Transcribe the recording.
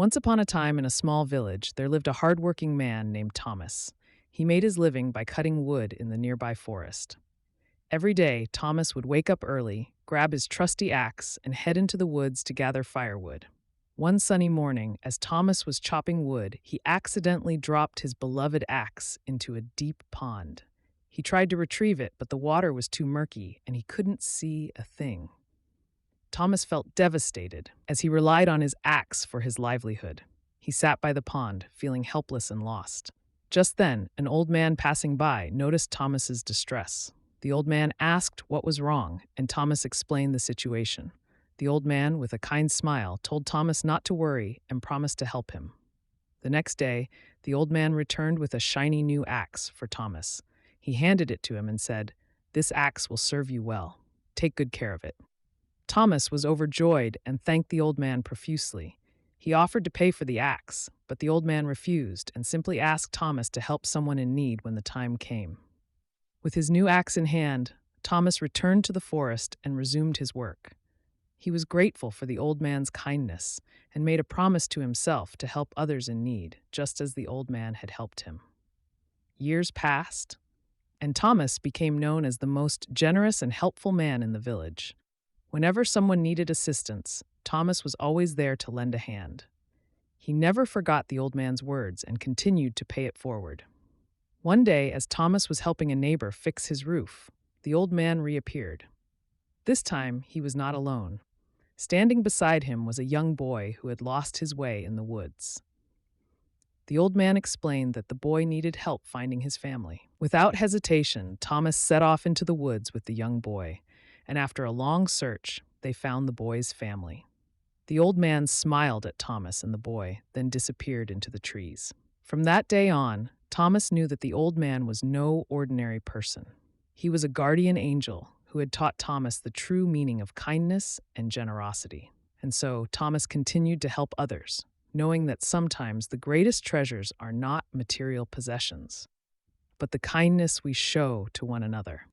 Once upon a time in a small village, there lived a hardworking man named Thomas. He made his living by cutting wood in the nearby forest. Every day, Thomas would wake up early, grab his trusty axe, and head into the woods to gather firewood. One sunny morning, as Thomas was chopping wood, he accidentally dropped his beloved axe into a deep pond. He tried to retrieve it, but the water was too murky and he couldn't see a thing. Thomas felt devastated as he relied on his axe for his livelihood. He sat by the pond, feeling helpless and lost. Just then, an old man passing by noticed Thomas's distress. The old man asked what was wrong, and Thomas explained the situation. The old man, with a kind smile, told Thomas not to worry and promised to help him. The next day, the old man returned with a shiny new axe for Thomas. He handed it to him and said, "This axe will serve you well. Take good care of it." Thomas was overjoyed and thanked the old man profusely. He offered to pay for the axe, but the old man refused and simply asked Thomas to help someone in need when the time came. With his new axe in hand, Thomas returned to the forest and resumed his work. He was grateful for the old man's kindness and made a promise to himself to help others in need, just as the old man had helped him. Years passed, and Thomas became known as the most generous and helpful man in the village. Whenever someone needed assistance, Thomas was always there to lend a hand. He never forgot the old man's words and continued to pay it forward. One day, as Thomas was helping a neighbor fix his roof, the old man reappeared. This time, he was not alone. Standing beside him was a young boy who had lost his way in the woods. The old man explained that the boy needed help finding his family. Without hesitation, Thomas set off into the woods with the young boy, and after a long search, they found the boy's family. The old man smiled at Thomas and the boy, then disappeared into the trees. From that day on, Thomas knew that the old man was no ordinary person. He was a guardian angel who had taught Thomas the true meaning of kindness and generosity. And so Thomas continued to help others, knowing that sometimes the greatest treasures are not material possessions, but the kindness we show to one another.